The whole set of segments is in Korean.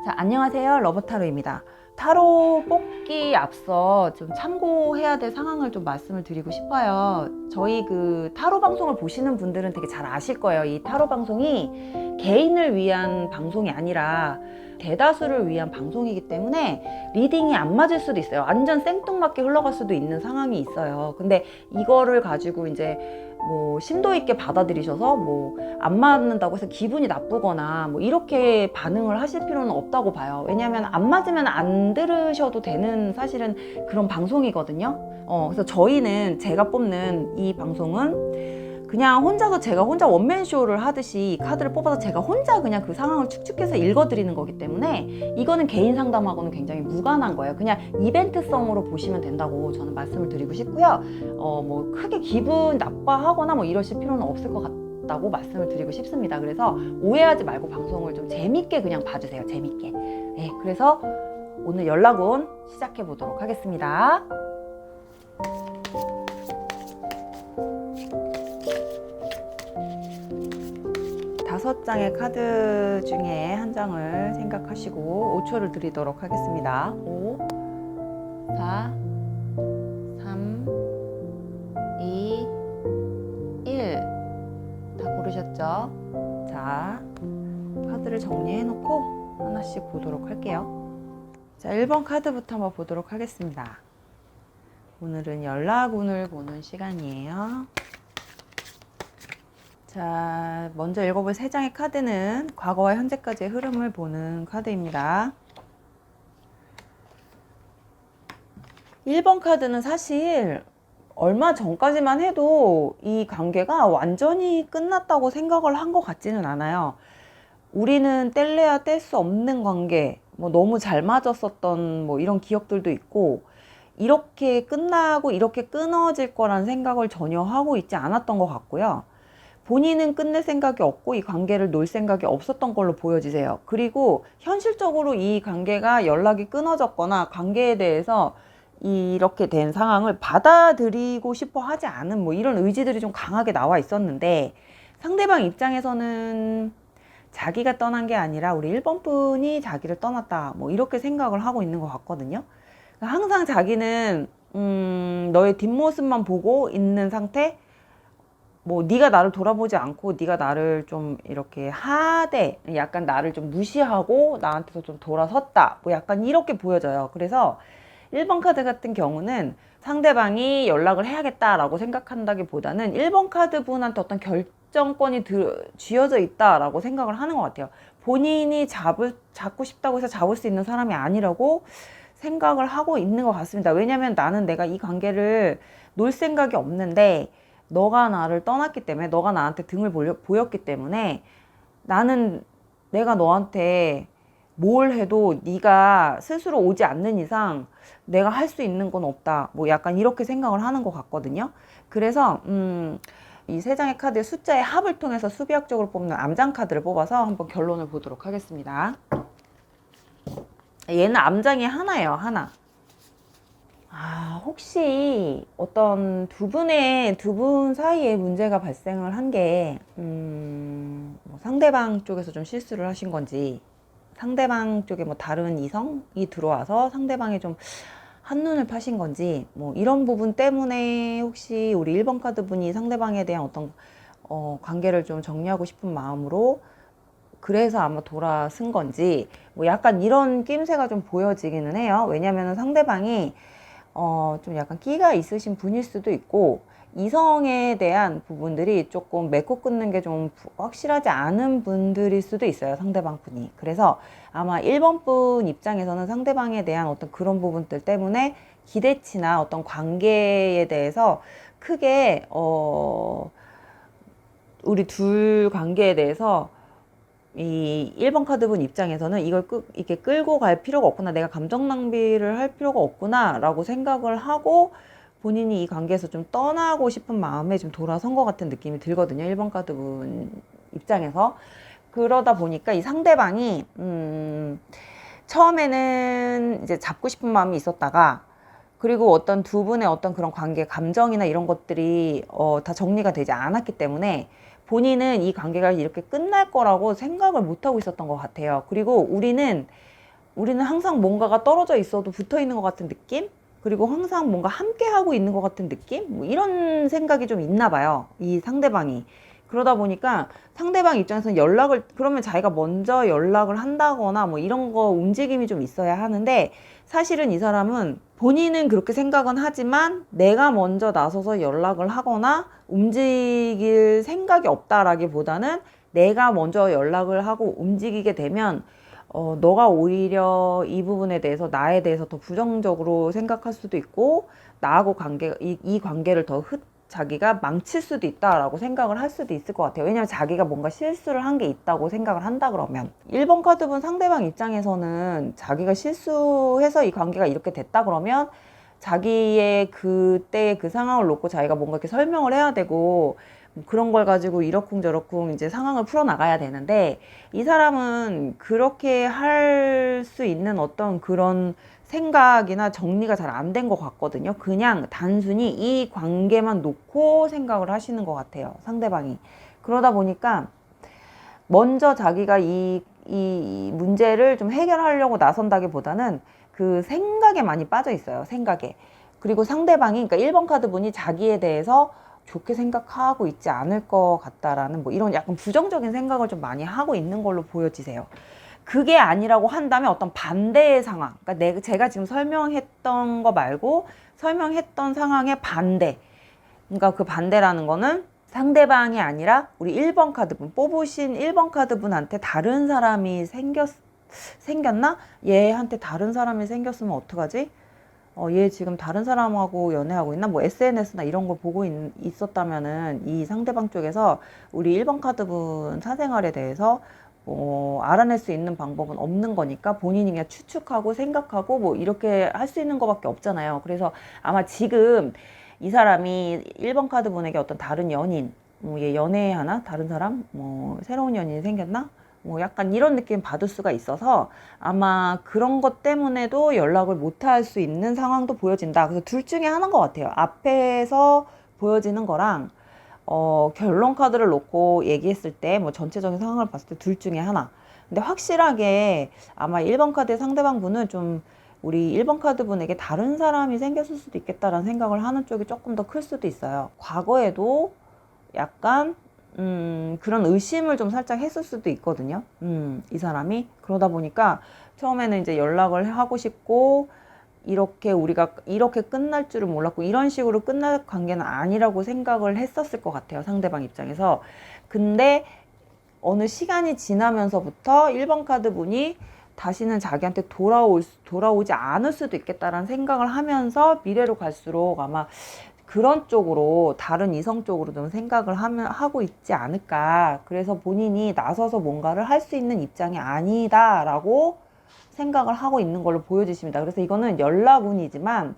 자, 안녕하세요. 러브타로입니다. 타로 뽑기 앞서 좀 참고해야 될 상황을 좀 말씀을 드리고 싶어요. 저희 그 타로 방송을 보시는 분들은 되게 잘 아실 거예요. 이 타로 방송이 개인을 위한 방송이 아니라 대다수를 위한 방송이기 때문에 리딩이 안 맞을 수도 있어요. 완전 생뚱맞게 흘러갈 수도 있는 상황이 있어요. 근데 이거를 가지고 이제 뭐 심도 있게 받아들이셔서 뭐 안 맞는다고 해서 기분이 나쁘거나 뭐 이렇게 반응을 하실 필요는 없다고 봐요. 왜냐하면 안 맞으면 안 들으셔도 되는 사실은 그런 방송이거든요. 그래서 저희는 제가 뽑는 이 방송은 그냥 혼자서 제가 혼자 원맨쇼를 하듯이 이 카드를 뽑아서 제가 혼자 그냥 그 상황을 축축해서 읽어드리는 거기 때문에 이거는 개인 상담하고는 굉장히 무관한 거예요. 그냥 이벤트성으로 보시면 된다고 저는 말씀을 드리고 싶고요. 뭐 크게 기분 나빠하거나 뭐 이러실 필요는 없을 것 같다고 말씀을 드리고 싶습니다. 그래서 오해하지 말고 방송을 좀 재밌게 그냥 봐주세요. 재밌게. 네, 그래서 오늘 연락온 시작해 보도록 하겠습니다. 다섯 장의 카드 중에 한 장을 생각하시고 5초를 드리도록 하겠습니다. 5, 4, 3, 2, 1. 다 고르셨죠? 자, 카드를 정리해 놓고 하나씩 보도록 할게요. 자, 1번 카드부터 한번 보도록 하겠습니다. 오늘은 연락운을 보는 시간이에요. 자, 먼저 읽어볼 3장의 카드는 과거와 현재까지의 흐름을 보는 카드입니다. 1번 카드는 사실 얼마 전까지만 해도 이 관계가 완전히 끝났다고 생각을 한 것 같지는 않아요. 우리는 뗄래야 뗄 수 없는 관계, 뭐 너무 잘 맞았었던 뭐 이런 기억들도 있고, 이렇게 끝나고 이렇게 끊어질 거란 생각을 전혀 하고 있지 않았던 것 같고요. 본인은 끝낼 생각이 없고 이 관계를 놓을 생각이 없었던 걸로 보여지세요. 그리고 현실적으로 이 관계가 연락이 끊어졌거나 관계에 대해서 이렇게 된 상황을 받아들이고 싶어 하지 않은 뭐 이런 의지들이 좀 강하게 나와 있었는데, 상대방 입장에서는 자기가 떠난 게 아니라 우리 1번 분이 자기를 떠났다 뭐 이렇게 생각을 하고 있는 것 같거든요. 항상 자기는 너의 뒷모습만 보고 있는 상태, 뭐 네가 나를 돌아보지 않고 네가 나를 좀 이렇게 하대, 약간 나를 좀 무시하고 나한테서 좀 돌아섰다, 뭐 약간 이렇게 보여져요. 그래서 1번 카드 같은 경우는 상대방이 연락을 해야겠다라고 생각한다기보다는 1번 카드 분한테 어떤 결정권이 쥐어져 있다라고 생각을 하는 것 같아요. 본인이 잡고 싶다고 해서 잡을 수 있는 사람이 아니라고 생각을 하고 있는 것 같습니다. 왜냐면 나는 내가 이 관계를 놓을 생각이 없는데 너가 나를 떠났기 때문에, 너가 나한테 등을 보였기 때문에 나는 내가 너한테 뭘 해도 네가 스스로 오지 않는 이상 내가 할 수 있는 건 없다, 뭐 약간 이렇게 생각을 하는 것 같거든요. 그래서 이 3장의 카드의 숫자의 합을 통해서 수비학적으로 뽑는 암장 카드를 뽑아서 한번 결론을 보도록 하겠습니다. 얘는 암장이 하나예요. 하나. 혹시 어떤 두 분 사이에 문제가 발생을 한 게 뭐 상대방 쪽에서 좀 실수를 하신 건지, 상대방 쪽에 뭐 다른 이성이 들어와서 상대방이 좀 한눈을 파신 건지, 뭐 이런 부분 때문에 혹시 우리 1번 카드 분이 상대방에 대한 어떤 관계를 좀 정리하고 싶은 마음으로 그래서 아마 돌아선 건지, 뭐 약간 이런 낌새가 좀 보여지기는 해요. 왜냐면은 상대방이 좀 약간 끼가 있으신 분일 수도 있고, 이성에 대한 부분들이 조금 맺고 끊는 게 좀 확실하지 않은 분들일 수도 있어요, 상대방 분이. 그래서 아마 1번 분 입장에서는 상대방에 대한 어떤 그런 부분들 때문에 기대치나 어떤 관계에 대해서 크게 우리 둘 관계에 대해서 이 1번 카드분 입장에서는 이걸 이렇게 끌고 갈 필요가 없구나, 내가 감정 낭비를 할 필요가 없구나 라고 생각을 하고 본인이 이 관계에서 좀 떠나고 싶은 마음에 좀 돌아선 것 같은 느낌이 들거든요, 1번 카드분 입장에서. 그러다 보니까 이 상대방이 처음에는 이제 잡고 싶은 마음이 있었다가, 그리고 어떤 두 분의 어떤 그런 관계, 감정이나 이런 것들이 다 정리가 되지 않았기 때문에 본인은 이 관계가 이렇게 끝날 거라고 생각을 못하고 있었던 것 같아요. 그리고 우리는 우리는 항상 뭔가가 떨어져 있어도 붙어 있는 것 같은 느낌? 그리고 항상 뭔가 함께 하고 있는 것 같은 느낌? 뭐 이런 생각이 좀 있나 봐요. 이 상대방이. 그러다 보니까 상대방 입장에서는 그러면 자기가 먼저 연락을 한다거나 뭐 이런 거 움직임이 좀 있어야 하는데, 사실은 이 사람은 본인은 그렇게 생각은 하지만 내가 먼저 나서서 연락을 하거나 움직일 생각이 없다라기보다는 내가 먼저 연락을 하고 움직이게 되면 너가 오히려 이 부분에 대해서 나에 대해서 더 부정적으로 생각할 수도 있고, 나하고 이 관계를 더 자기가 망칠 수도 있다라고 생각을 할 수도 있을 것 같아요. 왜냐면 자기가 뭔가 실수를 한 게 있다고 생각을 한다 그러면. 1번 카드분 상대방 입장에서는 자기가 실수해서 이 관계가 이렇게 됐다 그러면 자기의 그때의 그 상황을 놓고 자기가 뭔가 이렇게 설명을 해야 되고, 그런 걸 가지고 이러쿵저러쿵 이제 상황을 풀어나가야 되는데, 이 사람은 그렇게 할 수 있는 어떤 그런 생각이나 정리가 잘 안 된 것 같거든요. 그냥 단순히 이 관계만 놓고 생각을 하시는 것 같아요, 상대방이. 그러다 보니까 먼저 자기가 이 문제를 좀 해결하려고 나선다기보다는 그 생각에 많이 빠져 있어요, 생각에. 그리고 상대방이, 그러니까 1번 카드 분이 자기에 대해서 좋게 생각하고 있지 않을 것 같다라는 뭐 이런 약간 부정적인 생각을 좀 많이 하고 있는 걸로 보여지세요. 그게 아니라고 한다면 어떤 반대의 상황, 그러니까 제가 지금 설명했던 거 말고 설명했던 상황의 반대, 그러니까 그 반대라는 거는 상대방이 아니라 우리 1번 카드분, 뽑으신 1번 카드분한테 다른 사람이 생겼나? 얘한테 다른 사람이 생겼으면 어떡하지? 얘 지금 다른 사람하고 연애하고 있나? 뭐 SNS나 이런 거 보고 있었다면은 이 상대방 쪽에서 우리 1번 카드분 사생활에 대해서 알아낼 수 있는 방법은 없는 거니까 본인이 그냥 추측하고 생각하고 뭐 이렇게 할 수 있는 것밖에 없잖아요. 그래서 아마 지금 이 사람이 1번 카드 분에게 어떤 다른 연인, 얘 연애하나? 다른 사람? 뭐 새로운 연인이 생겼나? 뭐 약간 이런 느낌 받을 수가 있어서 아마 그런 것 때문에도 연락을 못 할 수 있는 상황도 보여진다. 그래서 둘 중에 하나인 것 같아요. 앞에서 보여지는 거랑 결론 카드를 놓고 얘기했을 때 뭐 전체적인 상황을 봤을 때 둘 중에 하나. 근데 확실하게 아마 1번 카드의 상대방 분은 좀 우리 1번 카드 분에게 다른 사람이 생겼을 수도 있겠다라는 생각을 하는 쪽이 조금 더 클 수도 있어요. 과거에도 약간 그런 의심을 좀 살짝 했을 수도 있거든요. 이 사람이. 그러다 보니까 처음에는 이제 연락을 하고 싶고, 우리가 이렇게 끝날 줄은 몰랐고, 이런 식으로 끝날 관계는 아니라고 생각을 했었을 것 같아요, 상대방 입장에서. 근데 어느 시간이 지나면서부터 1번 카드 분이 다시는 자기한테 돌아오지 않을 수도 있겠다라는 생각을 하면서 미래로 갈수록 아마 그런 쪽으로, 다른 이성 쪽으로 좀 생각을 하고 있지 않을까. 그래서 본인이 나서서 뭔가를 할 수 있는 입장이 아니다라고 생각을 하고 있는 걸로 보여지십니다. 그래서 이거는 연락운이지만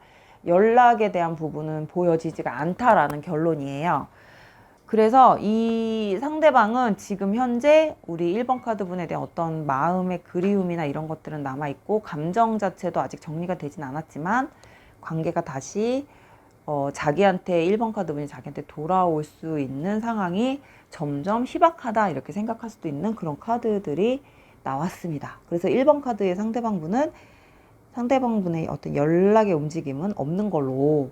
연락에 대한 부분은 보여지지가 않다라는 결론이에요. 그래서 이 상대방은 지금 현재 우리 1번 카드 분에 대한 어떤 마음의 그리움이나 이런 것들은 남아있고, 감정 자체도 아직 정리가 되진 않았지만 관계가 다시 자기한테 1번 카드 분이 자기한테 돌아올 수 있는 상황이 점점 희박하다, 이렇게 생각할 수도 있는 그런 카드들이 나왔습니다. 그래서 1번 카드의 상대방분의 어떤 연락의 움직임은 없는 걸로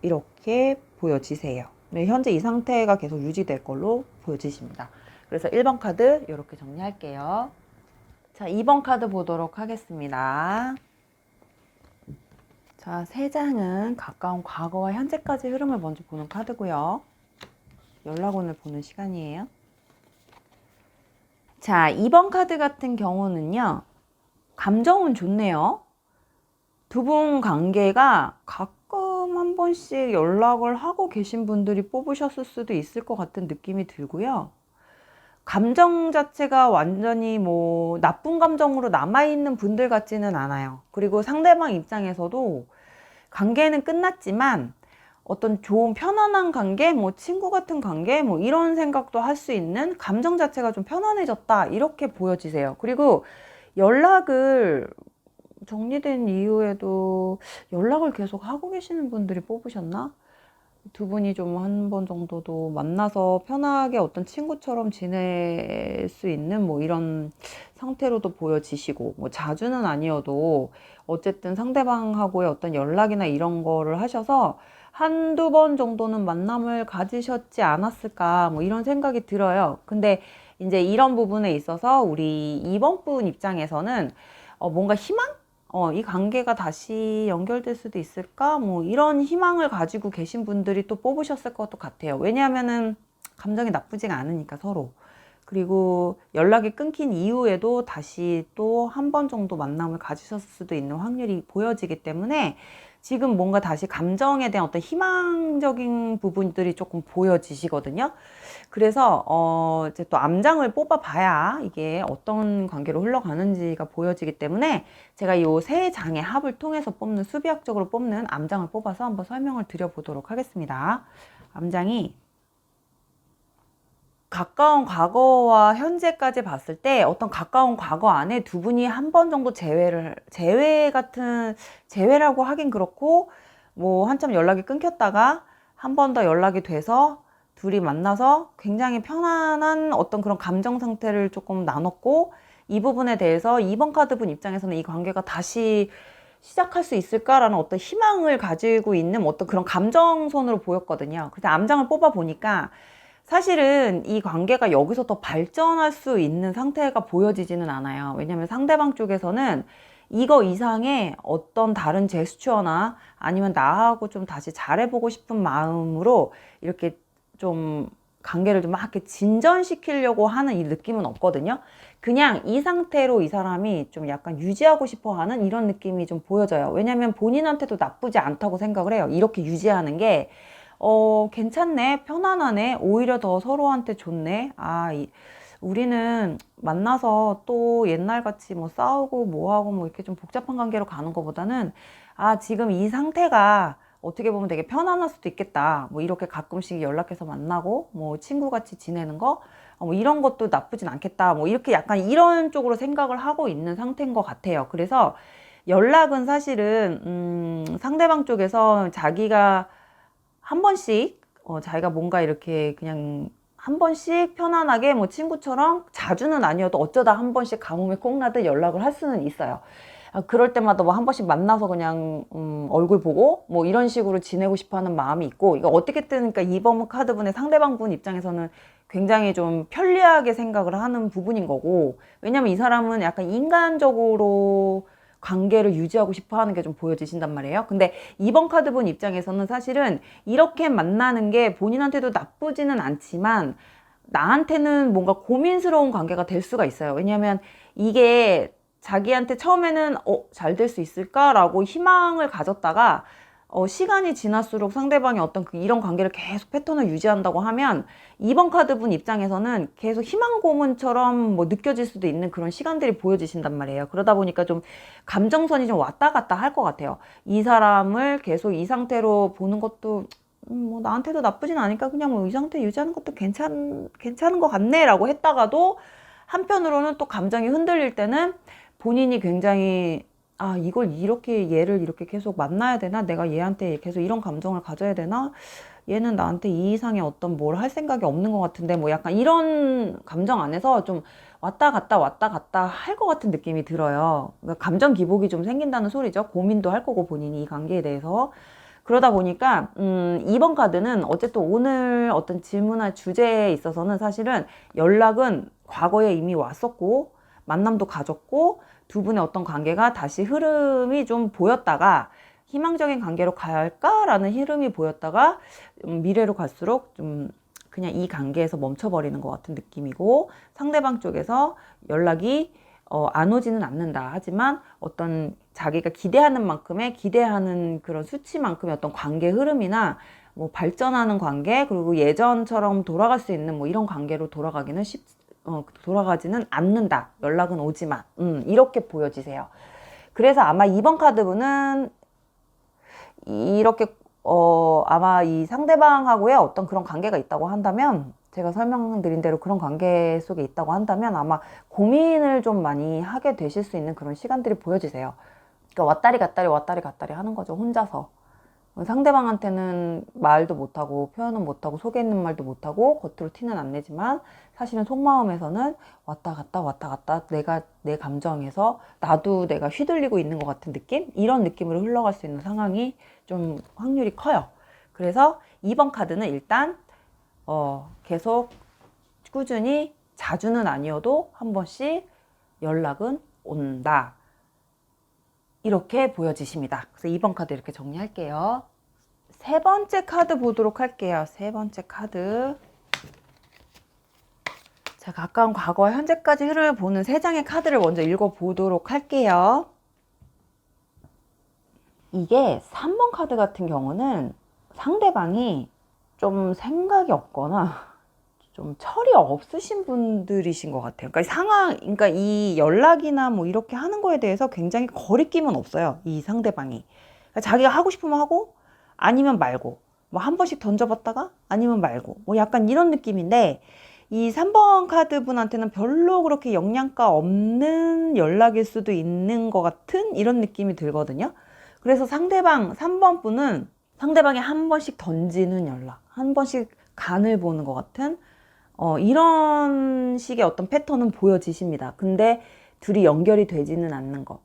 이렇게 보여지세요. 네, 현재 이 상태가 계속 유지될 걸로 보여지십니다. 그래서 1번 카드 이렇게 정리할게요. 자, 2번 카드 보도록 하겠습니다. 자, 3장은 가까운 과거와 현재까지 흐름을 먼저 보는 카드고요. 연락운을 보는 시간이에요. 자, 2번 카드 같은 경우는요, 감정은 좋네요. 두 분 관계가 가끔 한 번씩 연락을 하고 계신 분들이 뽑으셨을 수도 있을 것 같은 느낌이 들고요. 감정 자체가 완전히 뭐 나쁜 감정으로 남아있는 분들 같지는 않아요. 그리고 상대방 입장에서도 관계는 끝났지만 어떤 좋은 편안한 관계, 뭐 친구 같은 관계, 뭐 이런 생각도 할 수 있는, 감정 자체가 좀 편안해졌다, 이렇게 보여지세요. 그리고 연락을 정리된 이후에도 연락을 계속 하고 계시는 분들이 뽑으셨나? 두 분이 좀 한 번 정도도 만나서 편하게 어떤 친구처럼 지낼 수 있는 뭐 이런 상태로도 보여지시고, 뭐 자주는 아니어도 어쨌든 상대방하고의 어떤 연락이나 이런 거를 하셔서 한두 번 정도는 만남을 가지셨지 않았을까, 뭐 이런 생각이 들어요. 근데 이제 이런 부분에 있어서 우리 2번 분 입장에서는 뭔가 희망? 이 관계가 다시 연결될 수도 있을까? 뭐 이런 희망을 가지고 계신 분들이 또 뽑으셨을 것도 같아요. 왜냐하면은 감정이 나쁘지가 않으니까 서로. 그리고 연락이 끊긴 이후에도 다시 또 한 번 정도 만남을 가지셨을 수도 있는 확률이 보여지기 때문에 지금 뭔가 다시 감정에 대한 어떤 희망적인 부분들이 조금 보여지시거든요. 그래서 이제 또 암장을 뽑아 봐야 이게 어떤 관계로 흘러가는지가 보여지기 때문에 제가 이 세 장의 합을 통해서 뽑는, 수비학적으로 뽑는 암장을 뽑아서 한번 설명을 드려보도록 하겠습니다. 암장이 가까운 과거와 현재까지 봤을 때 어떤 가까운 과거 안에 두 분이 한 번 정도 제외라고 하긴 그렇고, 뭐 한참 연락이 끊겼다가 한 번 더 연락이 돼서 둘이 만나서 굉장히 편안한 어떤 그런 감정 상태를 조금 나눴고, 이 부분에 대해서 2번 카드분 입장에서는 이 관계가 다시 시작할 수 있을까라는 어떤 희망을 가지고 있는 어떤 그런 감정선으로 보였거든요. 그래서 암장을 뽑아 보니까 사실은 이 관계가 여기서 더 발전할 수 있는 상태가 보여지지는 않아요. 왜냐면 상대방 쪽에서는 이거 이상의 어떤 다른 제스처나 아니면 나하고 좀 다시 잘해보고 싶은 마음으로 이렇게 좀 관계를 좀 막 이렇게 진전시키려고 하는 이 느낌은 없거든요. 그냥 이 상태로 이 사람이 좀 약간 유지하고 싶어 하는 이런 느낌이 좀 보여져요. 왜냐면 본인한테도 나쁘지 않다고 생각을 해요. 이렇게 유지하는 게 괜찮네, 편안하네, 오히려 더 서로한테 좋네. 우리는 만나서 또 옛날같이 뭐 싸우고 뭐하고 뭐 이렇게 좀 복잡한 관계로 가는 것보다는 지금 이 상태가 어떻게 보면 되게 편안할 수도 있겠다. 뭐 이렇게 가끔씩 연락해서 만나고 뭐 친구같이 지내는 거, 뭐 이런 것도 나쁘진 않겠다. 뭐 이렇게 약간 이런 쪽으로 생각을 하고 있는 상태인 것 같아요. 그래서 연락은 사실은 상대방 쪽에서 자기가 한 번씩 자기가 뭔가 이렇게 그냥 한 번씩 편안하게 뭐 친구처럼, 자주는 아니어도 어쩌다 한 번씩 가뭄에 콩나듯 연락을 할 수는 있어요. 그럴 때마다 뭐 한 번씩 만나서 그냥 얼굴 보고 뭐 이런 식으로 지내고 싶어 하는 마음이 있고, 이거 어떻게든 그러니까 2번 카드분의 상대방 분 입장에서는 굉장히 좀 편리하게 생각을 하는 부분인 거고, 왜냐면 이 사람은 약간 인간적으로 관계를 유지하고 싶어 하는 게 좀 보여지신단 말이에요. 근데 2번 카드분 입장에서는 사실은 이렇게 만나는 게 본인한테도 나쁘지는 않지만 나한테는 뭔가 고민스러운 관계가 될 수가 있어요. 왜냐하면 이게 자기한테 처음에는 잘 될 수 있을까라고 희망을 가졌다가 시간이 지날수록 상대방이 어떤 이런 관계를 계속 패턴을 유지한다고 하면 2번 카드분 입장에서는 계속 희망 고문처럼 뭐 느껴질 수도 있는 그런 시간들이 보여지신단 말이에요. 그러다 보니까 좀 감정선이 좀 왔다 갔다 할 것 같아요. 이 사람을 계속 이 상태로 보는 것도 뭐 나한테도 나쁘진 않으니까 그냥 뭐 이 상태 유지하는 것도 괜찮은 것 같네 라고 했다가도, 한편으로는 또 감정이 흔들릴 때는 본인이 굉장히 이걸 얘를 이렇게 계속 만나야 되나? 내가 얘한테 계속 이런 감정을 가져야 되나? 얘는 나한테 이 이상의 어떤 뭘 할 생각이 없는 것 같은데, 뭐 약간 이런 감정 안에서 좀 왔다 갔다 할 것 같은 느낌이 들어요. 그러니까 감정 기복이 좀 생긴다는 소리죠. 고민도 할 거고 본인이 이 관계에 대해서. 그러다 보니까 2번 카드는 어쨌든 오늘 어떤 질문할 주제에 있어서는 사실은 연락은 과거에 이미 왔었고 만남도 가졌고 두 분의 어떤 관계가 다시 흐름이 좀 보였다가 희망적인 관계로 갈까라는 흐름이 보였다가 미래로 갈수록 좀 그냥 이 관계에서 멈춰버리는 것 같은 느낌이고, 상대방 쪽에서 연락이 안 오지는 않는다. 하지만 어떤 자기가 기대하는 만큼의 기대하는 그런 수치만큼의 어떤 관계 흐름이나 뭐 발전하는 관계, 그리고 예전처럼 돌아갈 수 있는 뭐 이런 관계로 돌아가지는 않는다. 연락은 오지만 이렇게 보여지세요. 그래서 아마 2번 카드분은 이렇게 아마 이 상대방하고의 어떤 그런 관계가 있다고 한다면, 제가 설명드린 대로 그런 관계 속에 있다고 한다면 아마 고민을 좀 많이 하게 되실 수 있는 그런 시간들이 보여지세요. 그러니까 왔다리 갔다리 하는 거죠, 혼자서. 상대방한테는 말도 못하고 표현은 못하고 속에 있는 말도 못하고 겉으로 티는 안 내지만 사실은 속마음에서는 왔다 갔다 왔다 갔다 내가 내 감정에서 나도 내가 휘둘리고 있는 것 같은 느낌? 이런 느낌으로 흘러갈 수 있는 상황이 좀 확률이 커요. 그래서 2번 카드는 일단 계속 꾸준히 자주는 아니어도 한 번씩 연락은 온다. 이렇게 보여지십니다. 그래서 2번 카드 이렇게 정리할게요. 세 번째 카드 보도록 할게요. 세 번째 카드. 자, 가까운 과거와 현재까지 흐름을 보는 세 장의 카드를 먼저 읽어보도록 할게요. 이게 3번 카드 같은 경우는 상대방이 좀 생각이 없거나 좀 철이 없으신 분들이신 것 같아요. 그러니까 그러니까 이 연락이나 뭐 이렇게 하는 거에 대해서 굉장히 거리낌은 없어요. 이 상대방이. 그러니까 자기가 하고 싶으면 하고, 아니면 말고, 뭐 한 번씩 던져봤다가, 아니면 말고, 뭐 약간 이런 느낌인데, 이 3번 카드 분한테는 별로 그렇게 영양가 없는 연락일 수도 있는 것 같은 이런 느낌이 들거든요. 그래서 3번 분은 상대방이 한 번씩 던지는 연락, 한 번씩 간을 보는 것 같은 이런 식의 어떤 패턴은 보여지십니다. 근데 둘이 연결이 되지는 않는 거.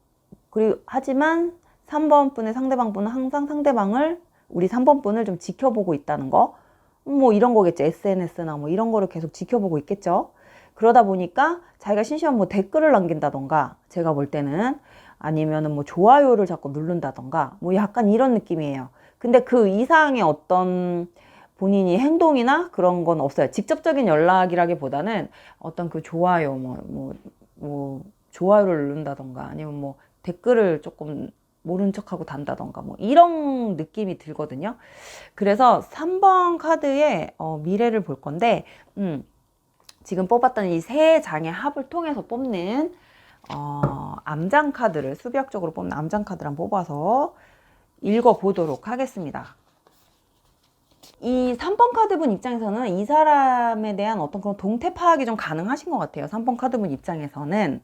그리고 하지만 3번 분의 상대방 분은 항상 상대방을 우리 3번 분을 좀 지켜보고 있다는 거. 뭐 이런 거겠죠. SNS나 뭐 이런 거를 계속 지켜보고 있겠죠. 그러다 보니까 자기가 심심하면 뭐 댓글을 남긴다던가, 제가 볼 때는 아니면은 뭐 좋아요를 자꾸 누른다던가 뭐 약간 이런 느낌이에요. 근데 그 이상의 어떤 본인이 행동이나 그런 건 없어요. 직접적인 연락이라기보다는 어떤 그 좋아요, 뭐 좋아요를 누른다던가 아니면 뭐 댓글을 조금 모른 척하고 단다던가 뭐 이런 느낌이 들거든요. 그래서 3번 카드의 미래를 볼 건데, 지금 뽑았던 이 세 장의 합을 통해서 뽑는 암장 카드를, 수비학적으로 뽑는 암장 카드를 한번 뽑아서 읽어보도록 하겠습니다. 이 3번 카드분 입장에서는 이 사람에 대한 어떤 그런 동태 파악이 좀 가능하신 것 같아요. 3번 카드분 입장에서는.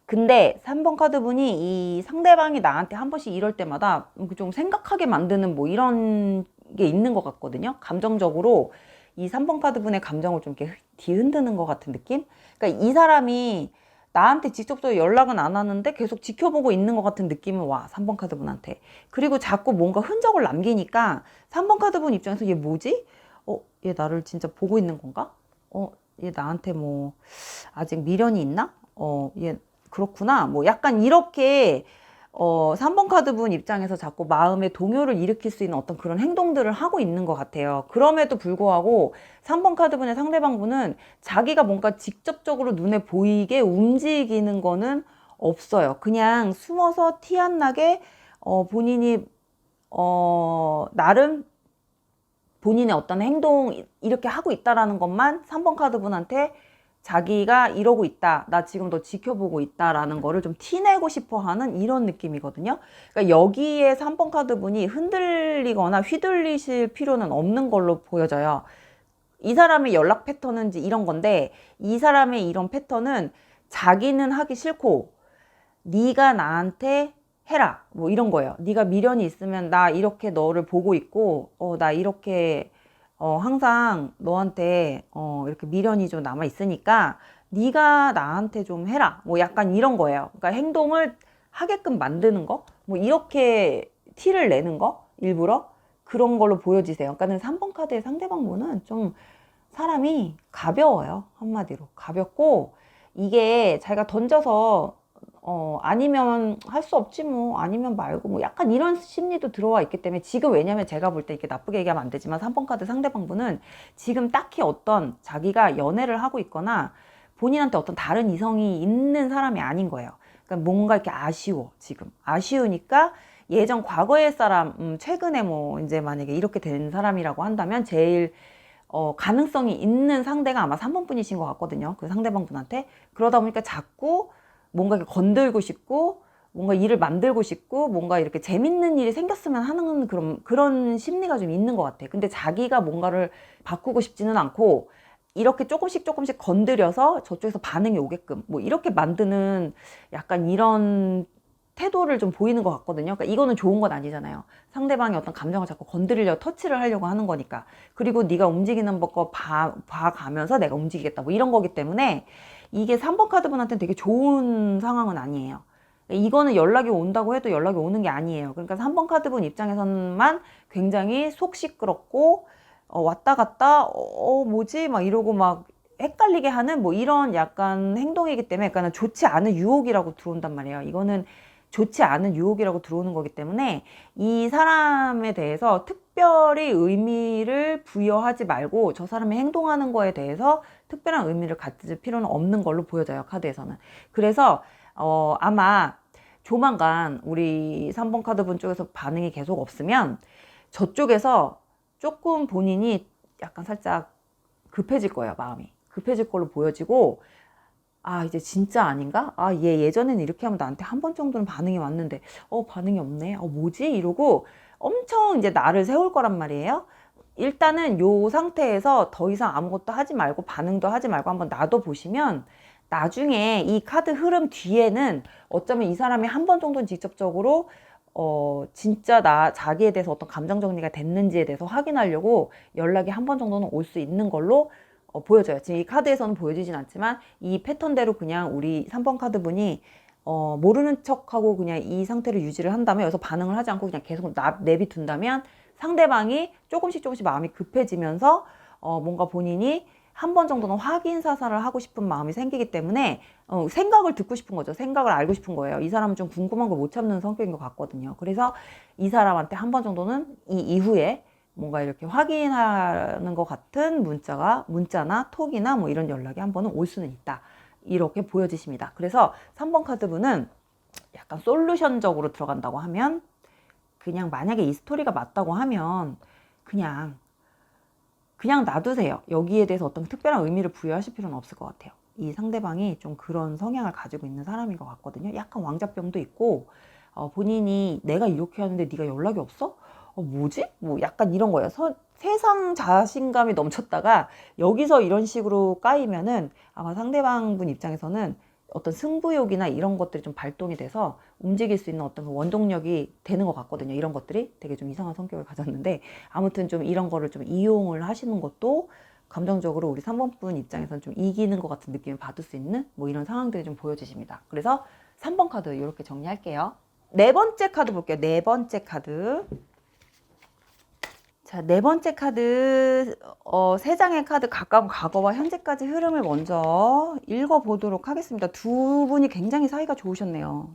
근데 3번 카드분이 이 상대방이 나한테 한 번씩 이럴 때마다 좀 생각하게 만드는 뭐 이런 게 있는 것 같거든요. 감정적으로 이 3번 카드분의 감정을 좀 이렇게 뒤흔드는 것 같은 느낌? 그러니까 이 사람이 나한테 직접적으로 연락은 안 하는데 계속 지켜보고 있는 것 같은 느낌은 와, 3번 카드분한테. 그리고 자꾸 뭔가 흔적을 남기니까 3번 카드분 입장에서 얘 뭐지? 얘 나를 진짜 보고 있는 건가? 얘 나한테 뭐 아직 미련이 있나? 얘 그렇구나. 뭐 약간 이렇게 3번 카드분 입장에서 자꾸 마음의 동요를 일으킬 수 있는 어떤 그런 행동들을 하고 있는 것 같아요. 그럼에도 불구하고 3번 카드분의 상대방분은 자기가 뭔가 직접적으로 눈에 보이게 움직이는 거는 없어요. 그냥 숨어서 티 안 나게 본인이 나름 본인의 어떤 행동 이렇게 하고 있다라는 것만 3번 카드분한테 자기가 이러고 있다, 나 지금 너 지켜보고 있다라는 거를 좀 티내고 싶어 하는 이런 느낌이거든요. 그러니까 여기에 3번 카드분이 흔들리거나 휘둘리실 필요는 없는 걸로 보여져요. 이 사람의 연락 패턴은 이런 건데, 이 사람의 이런 패턴은 자기는 하기 싫고 네가 나한테 해라 뭐 이런 거예요. 네가 미련이 있으면 나 이렇게 너를 보고 있고 나 이렇게 항상 너한테 이렇게 미련이 좀 남아 있으니까 네가 나한테 좀 해라 뭐 약간 이런 거예요. 그러니까 행동을 하게끔 만드는 거 뭐 이렇게 티를 내는 거 일부러 그런 걸로 보여지세요. 그러니까는 3번 카드의 상대방분은 좀 사람이 가벼워요. 한마디로 가볍고, 이게 자기가 던져서 아니면 할 수 없지 뭐, 아니면 말고 뭐 약간 이런 심리도 들어와 있기 때문에 지금, 왜냐면 제가 볼 때 이렇게 나쁘게 얘기하면 안 되지만 3번 카드 상대방분은 지금 딱히 어떤 자기가 연애를 하고 있거나 본인한테 어떤 다른 이성이 있는 사람이 아닌 거예요. 그러니까 뭔가 이렇게 아쉬워. 지금 아쉬우니까 예전 과거의 사람, 최근에 뭐 이제 만약에 이렇게 된 사람이라고 한다면 제일 가능성이 있는 상대가 아마 3번 분이신 것 같거든요. 그 상대방 분한테. 그러다 보니까 자꾸 뭔가 이렇게 건들고 싶고, 뭔가 일을 만들고 싶고, 뭔가 이렇게 재밌는 일이 생겼으면 하는 그런 심리가 좀 있는 것 같아. 근데 자기가 뭔가를 바꾸고 싶지는 않고, 이렇게 조금씩 조금씩 건드려서 저쪽에서 반응이 오게끔, 뭐 이렇게 만드는 약간 이런 태도를 좀 보이는 것 같거든요. 그러니까 이거는 좋은 건 아니잖아요. 상대방의 어떤 감정을 자꾸 건드리려 터치를 하려고 하는 거니까. 그리고 네가 움직이는 거 봐가면서 내가 움직이겠다 뭐 이런 거기 때문에 이게 3번 카드분한테는 되게 좋은 상황은 아니에요. 이거는 연락이 온다고 해도 연락이 오는 게 아니에요. 그러니까 3번 카드분 입장에서만 굉장히 속 시끄럽고 왔다 갔다 뭐지 막 이러고 막 헷갈리게 하는 뭐 이런 약간 행동이기 때문에 약간 좋지 않은 유혹이라고 들어온단 말이에요. 이거는 좋지 않은 유혹이라고 들어오는 거기 때문에 이 사람에 대해서 특별히 의미를 부여하지 말고 저 사람이 행동하는 거에 대해서 특별한 의미를 가질 필요는 없는 걸로 보여져요, 카드에서는. 그래서 아마 조만간 우리 3번 카드분 쪽에서 반응이 계속 없으면 저쪽에서 조금 본인이 약간 살짝 급해질 거예요, 마음이. 급해질 걸로 보여지고, 아, 이제 진짜 아닌가? 아, 얘 예전에는 이렇게 하면 나한테 한 번 정도는 반응이 왔는데, 반응이 없네? 뭐지? 이러고 엄청 이제 나를 세울 거란 말이에요. 일단은 요 상태에서 더 이상 아무것도 하지 말고 반응도 하지 말고 한번 놔둬 보시면 나중에 이 카드 흐름 뒤에는 어쩌면 이 사람이 한 번 정도는 직접적으로 진짜 자기에 대해서 어떤 감정 정리가 됐는지에 대해서 확인하려고 연락이 한 번 정도는 올 수 있는 걸로 보여져요. 지금 이 카드에서는 보여지진 않지만 이 패턴대로 그냥 우리 3번 카드 분이 모르는 척하고 그냥 이 상태를 유지를 한다면 여기서 반응을 하지 않고 그냥 계속 내비둔다면 상대방이 조금씩 마음이 급해지면서 뭔가 본인이 한 번 정도는 확인 사살을 하고 싶은 마음이 생기기 때문에 생각을 듣고 싶은 거죠. 생각을 알고 싶은 거예요. 이 사람은 좀 궁금한 걸 못 참는 성격인 것 같거든요. 그래서 이 사람한테 한 번 정도는 이 이후에 뭔가 이렇게 확인하는 것 같은 문자나 톡이나 뭐 이런 연락이 한 번은 올 수는 있다. 이렇게 보여지십니다. 그래서 3번 카드분은 약간 솔루션적으로 들어간다고 하면 그냥 만약에 이 스토리가 맞다고 하면 그냥 놔두세요. 여기에 대해서 어떤 특별한 의미를 부여하실 필요는 없을 것 같아요. 이 상대방이 좀 그런 성향을 가지고 있는 사람인 것 같거든요. 약간 왕자병도 있고 본인이 내가 이렇게 하는데 네가 연락이 없어? 뭐지? 뭐 약간 이런 거예요. 세상 자신감이 넘쳤다가 여기서 이런 식으로 까이면은 아마 상대방 분 입장에서는 어떤 승부욕이나 이런 것들이 좀 발동이 돼서 움직일 수 있는 어떤 원동력이 되는 것 같거든요. 이런 것들이 되게 좀 이상한 성격을 가졌는데 아무튼 좀 이런 거를 좀 이용을 하시는 것도 감정적으로 우리 3번 분 입장에서는 좀 이기는 것 같은 느낌을 받을 수 있는 뭐 이런 상황들이 좀 보여지십니다. 그래서 3번 카드 이렇게 정리할게요. 네 번째 카드 볼게요. 네 번째 카드. 자, 네 번째 카드, 세 장의 카드 가까운 과거와 현재까지 흐름을 먼저 읽어보도록 하겠습니다. 두 분이 굉장히 사이가 좋으셨네요.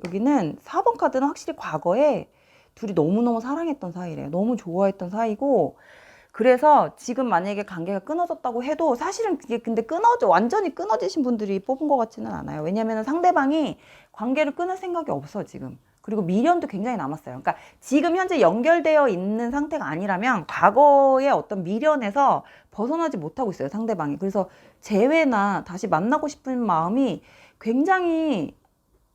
여기는 4번 카드는 확실히 과거에 둘이 너무너무 사랑했던 사이래요. 너무 좋아했던 사이고, 그래서 지금 만약에 관계가 끊어졌다고 해도 사실은 그게 근데 완전히 끊어지신 분들이 뽑은 것 같지는 않아요. 왜냐면 상대방이 관계를 끊을 생각이 없어, 지금. 그리고 미련도 굉장히 남았어요. 그러니까 지금 현재 연결되어 있는 상태가 아니라면 과거의 어떤 미련에서 벗어나지 못하고 있어요, 상대방이. 그래서 재회나 다시 만나고 싶은 마음이 굉장히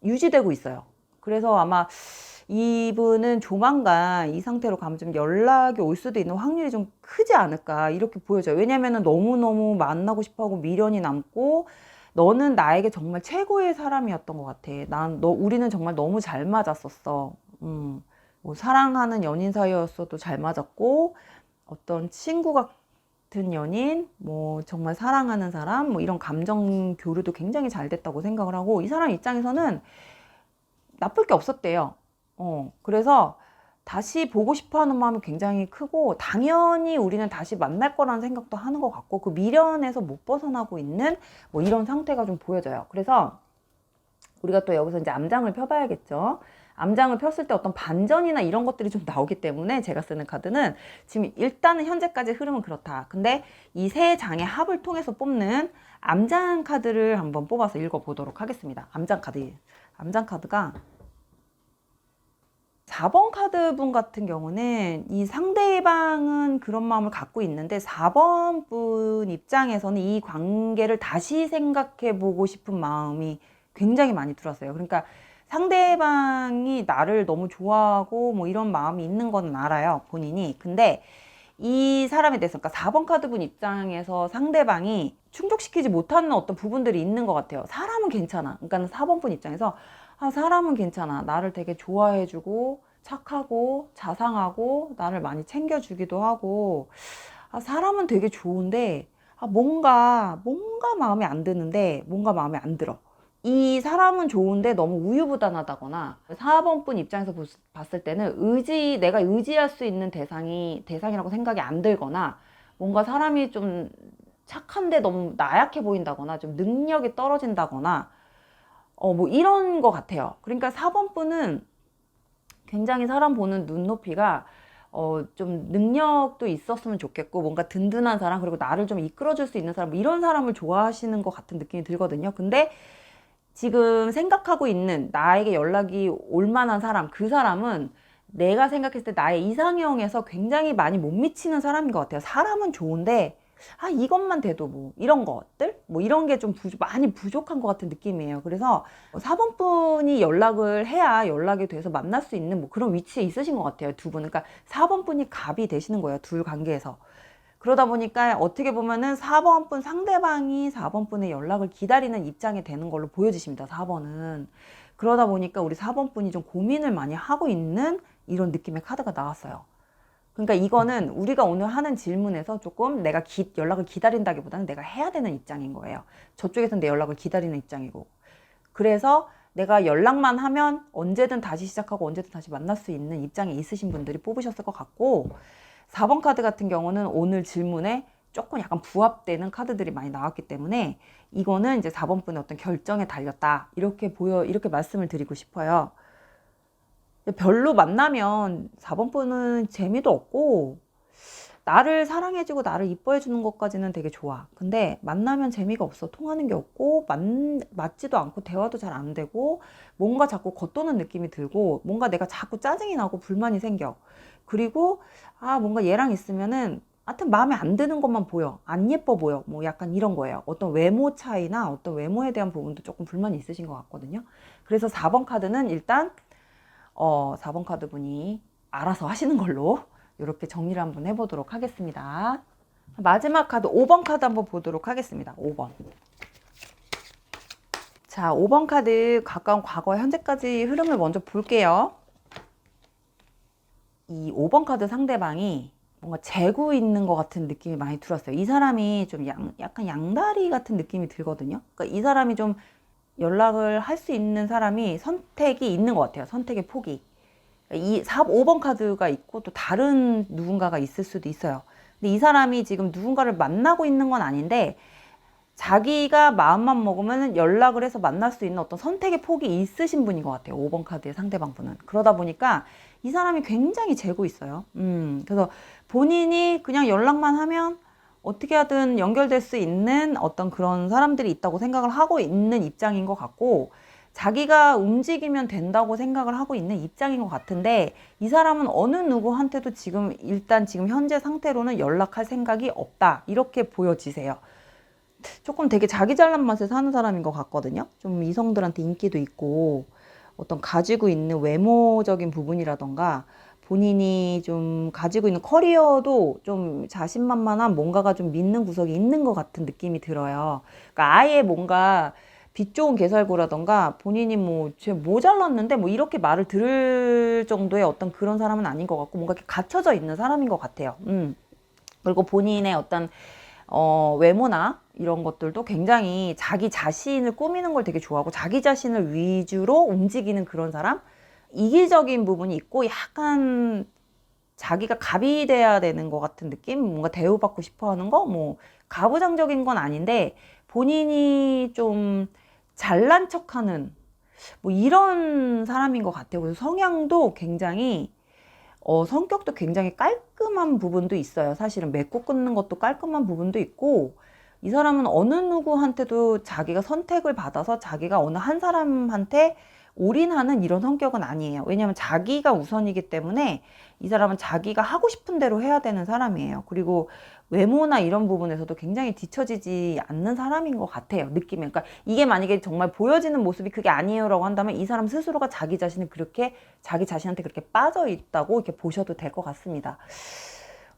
유지되고 있어요. 그래서 아마 이분은 조만간 이 상태로 가면 좀 연락이 올 수도 있는 확률이 좀 크지 않을까 이렇게 보여져요. 왜냐면은 너무너무 만나고 싶어하고 미련이 남고 너는 나에게 정말 최고의 사람이었던 것 같아. 우리는 정말 너무 잘 맞았었어. 뭐 사랑하는 연인 사이였어도 잘 맞았고 어떤 친구 같은 연인, 뭐 정말 사랑하는 사람, 뭐 이런 감정 교류도 굉장히 잘 됐다고 생각을 하고 이 사람 입장에서는 나쁠 게 없었대요. 그래서 다시 보고 싶어 하는 마음이 굉장히 크고 당연히 우리는 다시 만날 거라는 생각도 하는 것 같고 그 미련에서 못 벗어나고 있는 뭐 이런 상태가 좀 보여져요. 그래서 우리가 또 여기서 이제 암장을 펴봐야겠죠. 암장을 폈을 때 어떤 반전이나 이런 것들이 좀 나오기 때문에 제가 쓰는 카드는 지금 일단은 현재까지 흐름은 그렇다. 근데 이 세 장의 합을 통해서 뽑는 암장 카드를 한번 뽑아서 읽어보도록 하겠습니다. 암장 카드가 4번 카드 분 같은 경우는 이 상대방은 그런 마음을 갖고 있는데 4번 분 입장에서는 이 관계를 다시 생각해 보고 싶은 마음이 굉장히 많이 들었어요. 그러니까 상대방이 나를 너무 좋아하고 뭐 이런 마음이 있는 건 알아요, 본인이. 근데 이 사람에 대해서, 그러니까 4번 카드 분 입장에서 상대방이 충족시키지 못하는 어떤 부분들이 있는 것 같아요. 사람은 괜찮아. 그러니까 4번 분 입장에서 아, 사람은 괜찮아. 나를 되게 좋아해주고, 착하고, 자상하고, 나를 많이 챙겨주기도 하고, 아, 사람은 되게 좋은데, 아, 뭔가 마음에 안 드는데, 뭔가 마음에 안 들어. 이 사람은 좋은데 너무 우유부단하다거나, 4번분 입장에서 봤을 때는 내가 의지할 수 있는 대상이라고 생각이 안 들거나, 뭔가 사람이 좀 착한데 너무 나약해 보인다거나, 좀 능력이 떨어진다거나, 뭐 이런 것 같아요. 그러니까 4번분은 굉장히 사람 보는 눈높이가 좀 능력도 있었으면 좋겠고, 뭔가 든든한 사람, 그리고 나를 좀 이끌어줄 수 있는 사람, 뭐 이런 사람을 좋아하시는 것 같은 느낌이 들거든요. 근데 지금 생각하고 있는 나에게 연락이 올 만한 사람, 그 사람은 내가 생각했을 때 나의 이상형에서 굉장히 많이 못 미치는 사람인 것 같아요. 사람은 좋은데, 아, 이것만 돼도 뭐, 이런 것들? 뭐, 이런 게 좀 많이 부족한 것 같은 느낌이에요. 그래서 4번분이 연락을 해야 연락이 돼서 만날 수 있는 뭐 그런 위치에 있으신 것 같아요. 두 분. 그러니까 4번분이 갑이 되시는 거예요. 둘 관계에서. 그러다 보니까 어떻게 보면은 4번분 상대방이 4번분의 연락을 기다리는 입장이 되는 걸로 보여지십니다. 4번은. 그러다 보니까 우리 4번분이 좀 고민을 많이 하고 있는 이런 느낌의 카드가 나왔어요. 그러니까 이거는 우리가 오늘 하는 질문에서 조금 내가 연락을 기다린다기보다는 내가 해야 되는 입장인 거예요. 저쪽에서는 내 연락을 기다리는 입장이고. 그래서 내가 연락만 하면 언제든 다시 시작하고 언제든 다시 만날 수 있는 입장에 있으신 분들이 뽑으셨을 것 같고, 4번 카드 같은 경우는 오늘 질문에 조금 약간 부합되는 카드들이 많이 나왔기 때문에 이거는 이제 4번 분의 어떤 결정에 달렸다. 이렇게 말씀을 드리고 싶어요. 별로 만나면 4번 분은 재미도 없고, 나를 사랑해주고 나를 이뻐해주는 것까지는 되게 좋아. 근데 만나면 재미가 없어. 통하는 게 없고, 맞지도 않고, 대화도 잘 안 되고, 뭔가 자꾸 겉도는 느낌이 들고, 뭔가 내가 자꾸 짜증이 나고 불만이 생겨. 그리고, 아, 뭔가 얘랑 있으면은, 하여튼 마음에 안 드는 것만 보여. 안 예뻐 보여. 뭐 약간 이런 거예요. 어떤 외모 차이나 어떤 외모에 대한 부분도 조금 불만이 있으신 것 같거든요. 그래서 4번 카드는 일단, 4번 카드 분이 알아서 하시는 걸로 이렇게 정리를 한번 해보도록 하겠습니다. 마지막 카드 5번 카드 한번 보도록 하겠습니다. 5번. 자, 5번 카드 가까운 과거 현재까지 흐름을 먼저 볼게요. 이 5번 카드 상대방이 뭔가 재고 있는 것 같은 느낌이 많이 들었어요. 이 사람이 좀 약간 양다리 같은 느낌이 들거든요. 그러니까 이 사람이 좀 연락을 할 수 있는 사람이 선택이 있는 것 같아요. 선택의 폭이. 5번 카드가 있고 또 다른 누군가가 있을 수도 있어요. 근데 이 사람이 지금 누군가를 만나고 있는 건 아닌데 자기가 마음만 먹으면 연락을 해서 만날 수 있는 어떤 선택의 폭이 있으신 분인 것 같아요. 5번 카드의 상대방 분은. 그러다 보니까 이 사람이 굉장히 재고 있어요. 그래서 본인이 그냥 연락만 하면 어떻게 하든 연결될 수 있는 어떤 그런 사람들이 있다고 생각을 하고 있는 입장인 것 같고, 자기가 움직이면 된다고 생각을 하고 있는 입장인 것 같은데, 이 사람은 어느 누구한테도 일단 지금 현재 상태로는 연락할 생각이 없다. 이렇게 보여지세요. 조금 되게 자기 잘난 맛에 사는 사람인 것 같거든요. 좀 이성들한테 인기도 있고, 어떤 가지고 있는 외모적인 부분이라던가, 본인이 좀 가지고 있는 커리어도 좀 자신만만한 뭔가가 좀 믿는 구석이 있는 것 같은 느낌이 들어요. 그러니까 아예 뭔가 빛 좋은 개살구라던가 본인이 쟤뭐 잘났는데 뭐 이렇게 말을 들을 정도의 어떤 그런 사람은 아닌 것 같고, 뭔가 이렇게 갖춰져 있는 사람인 것 같아요. 그리고 본인의 어떤 외모나 이런 것들도 굉장히 자기 자신을 꾸미는 걸 되게 좋아하고 자기 자신을 위주로 움직이는 그런 사람? 이기적인 부분이 있고 약간 자기가 갑이 돼야 되는 것 같은 느낌? 뭔가 대우받고 싶어 하는 거? 뭐 가부장적인 건 아닌데 본인이 좀 잘난 척하는 뭐 이런 사람인 것 같아요. 그래서 성향도 굉장히 성격도 굉장히 깔끔한 부분도 있어요. 사실은 맺고 끊는 것도 깔끔한 부분도 있고, 이 사람은 어느 누구한테도 자기가 선택을 받아서 자기가 어느 한 사람한테 올인하는 이런 성격은 아니에요. 왜냐하면 자기가 우선이기 때문에 이 사람은 자기가 하고 싶은 대로 해야 되는 사람이에요. 그리고 외모나 이런 부분에서도 굉장히 뒤처지지 않는 사람인 것 같아요. 느낌이. 그러니까 이게 만약에 정말 보여지는 모습이 그게 아니에요라고 한다면 이 사람 스스로가 자기 자신을 그렇게 자기 자신한테 그렇게 빠져 있다고 이렇게 보셔도 될 것 같습니다.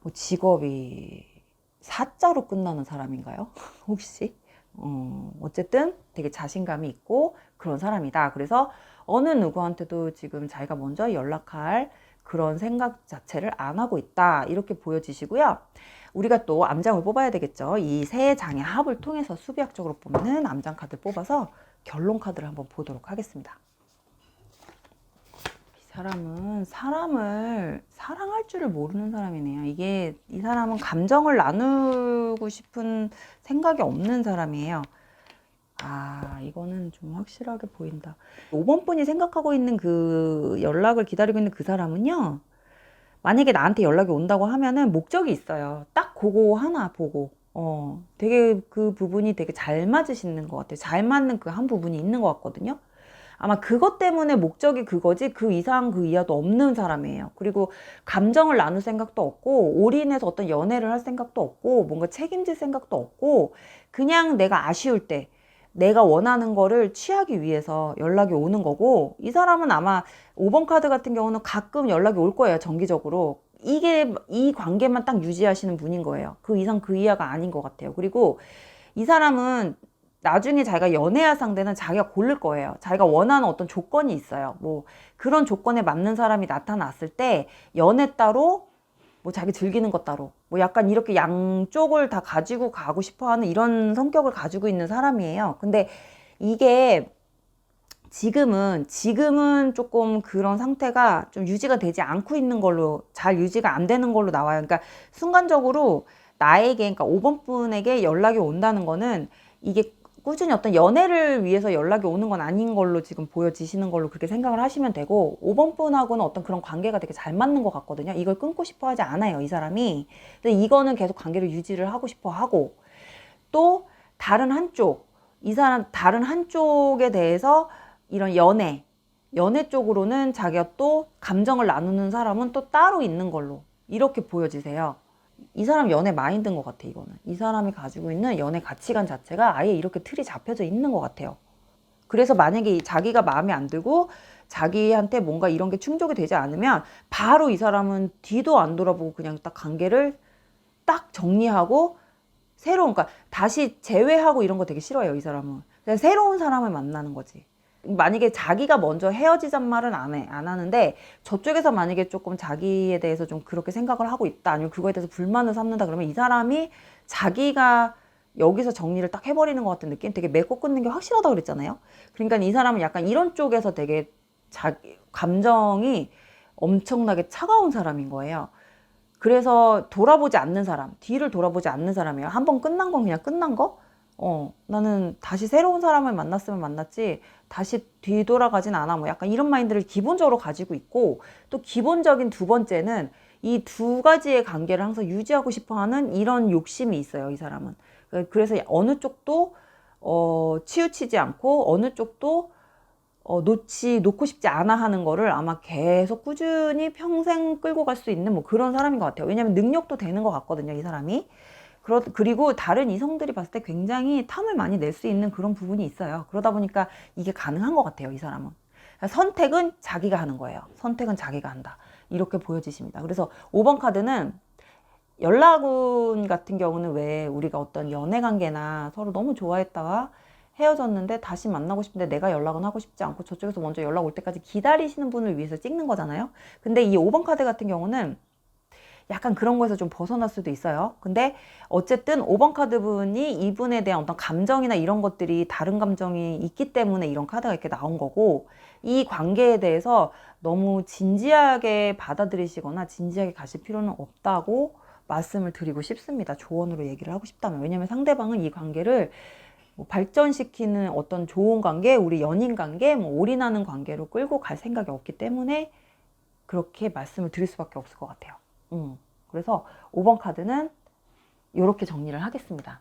뭐 직업이 사자로 끝나는 사람인가요? 혹시? 어쨌든 되게 자신감이 있고 그런 사람이다. 그래서 어느 누구한테도 지금 자기가 먼저 연락할 그런 생각 자체를 안 하고 있다. 이렇게 보여지시고요. 우리가 또 암장을 뽑아야 되겠죠. 이 세 장의 합을 통해서 수비학적으로 보면은 암장 카드를 뽑아서 결론 카드를 한번 보도록 하겠습니다. 이 사람은 사람을 사랑할 줄을 모르는 사람이네요. 이 사람은 감정을 나누고 싶은 생각이 없는 사람이에요. 아, 이거는 좀 확실하게 보인다. 5번 분이 생각하고 있는 그 연락을 기다리고 있는 그 사람은요. 만약에 나한테 연락이 온다고 하면은 목적이 있어요. 딱 그거 하나 보고. 되게 그 부분이 되게 잘 맞으시는 것 같아요. 잘 맞는 그 한 부분이 있는 것 같거든요. 아마 그것 때문에 목적이 그거지 그 이상 그 이하도 없는 사람이에요. 그리고 감정을 나눌 생각도 없고 올인해서 어떤 연애를 할 생각도 없고 뭔가 책임질 생각도 없고 그냥 내가 아쉬울 때 내가 원하는 거를 취하기 위해서 연락이 오는 거고 이 사람은 아마 5번 카드 같은 경우는 가끔 연락이 올 거예요. 정기적으로. 이 관계만 딱 유지하시는 분인 거예요. 그 이상 그 이하가 아닌 것 같아요. 그리고 이 사람은 나중에 자기가 연애할 상대는 자기가 고를 거예요. 자기가 원하는 어떤 조건이 있어요. 뭐 그런 조건에 맞는 사람이 나타났을 때 연애 따로 뭐 자기 즐기는 것 따로 뭐 약간 이렇게 양쪽을 다 가지고 가고 싶어 하는 이런 성격을 가지고 있는 사람이에요. 근데 이게 지금은 조금 그런 상태가 좀 유지가 되지 않고 있는 걸로 잘 유지가 안 되는 걸로 나와요. 그러니까 순간적으로 나에게 그러니까 5번 분에게 연락이 온다는 거는 이게 꾸준히 어떤 연애를 위해서 연락이 오는 건 아닌 걸로 지금 보여지시는 걸로 그렇게 생각을 하시면 되고 5번 분하고는 어떤 그런 관계가 되게 잘 맞는 것 같거든요. 이걸 끊고 싶어 하지 않아요, 이 사람이. 근데 이거는 계속 관계를 유지를 하고 싶어 하고 또 다른 한쪽, 이 사람 다른 한쪽에 대해서 이런 연애 쪽으로는 자기가 또 감정을 나누는 사람은 또 따로 있는 걸로 이렇게 보여지세요. 이 사람 연애 마인드인 것 같아, 이거는. 이 사람이 가지고 있는 연애 가치관 자체가 아예 이렇게 틀이 잡혀져 있는 것 같아요. 그래서 만약에 자기가 마음에 안 들고 자기한테 뭔가 이런 게 충족이 되지 않으면 바로 이 사람은 뒤도 안 돌아보고 그냥 딱 관계를 딱 정리하고 그러니까 다시 재회하고 이런 거 되게 싫어해요, 이 사람은. 그냥 새로운 사람을 만나는 거지. 만약에 자기가 먼저 헤어지잔 말은 안 하는데 저쪽에서 만약에 조금 자기에 대해서 좀 그렇게 생각을 하고 있다 아니면 그거에 대해서 불만을 삼는다 그러면 이 사람이 자기가 여기서 정리를 딱 해버리는 것 같은 느낌 되게 맺고 끊는 게 확실하다고 그랬잖아요. 그러니까 이 사람은 약간 이런 쪽에서 되게 감정이 엄청나게 차가운 사람인 거예요. 그래서 돌아보지 않는 사람, 뒤를 돌아보지 않는 사람이에요. 한 번 끝난 건 그냥 끝난 거? 나는 다시 새로운 사람을 만났으면 만났지 다시 뒤돌아가진 않아. 뭐 약간 이런 마인드를 기본적으로 가지고 있고 또 기본적인 두 번째는 이 두 가지의 관계를 항상 유지하고 싶어 하는 이런 욕심이 있어요, 이 사람은. 그래서 어느 쪽도 치우치지 않고 어느 쪽도 놓고 싶지 않아 하는 거를 아마 계속 꾸준히 평생 끌고 갈 수 있는 뭐 그런 사람인 것 같아요. 왜냐면 능력도 되는 것 같거든요, 이 사람이. 그리고 다른 이성들이 봤을 때 굉장히 탐을 많이 낼 수 있는 그런 부분이 있어요. 그러다 보니까 이게 가능한 것 같아요, 이 사람은. 선택은 자기가 하는 거예요. 선택은 자기가 한다. 이렇게 보여지십니다. 그래서 5번 카드는 연락운 같은 경우는 왜 우리가 어떤 연애 관계나 서로 너무 좋아했다가 헤어졌는데 다시 만나고 싶은데 내가 연락은 하고 싶지 않고 저쪽에서 먼저 연락 올 때까지 기다리시는 분을 위해서 찍는 거잖아요. 근데 이 5번 카드 같은 경우는 약간 그런 거에서 좀 벗어날 수도 있어요. 근데 어쨌든 5번 카드 분이 이분에 대한 어떤 감정이나 이런 것들이 다른 감정이 있기 때문에 이런 카드가 이렇게 나온 거고 이 관계에 대해서 너무 진지하게 받아들이시거나 진지하게 가실 필요는 없다고 말씀을 드리고 싶습니다. 조언으로 얘기를 하고 싶다면. 왜냐면 상대방은 이 관계를 뭐 발전시키는 어떤 좋은 관계, 우리 연인 관계, 뭐 올인하는 관계로 끌고 갈 생각이 없기 때문에 그렇게 말씀을 드릴 수밖에 없을 것 같아요. 그래서 5번 카드는 이렇게 정리를 하겠습니다.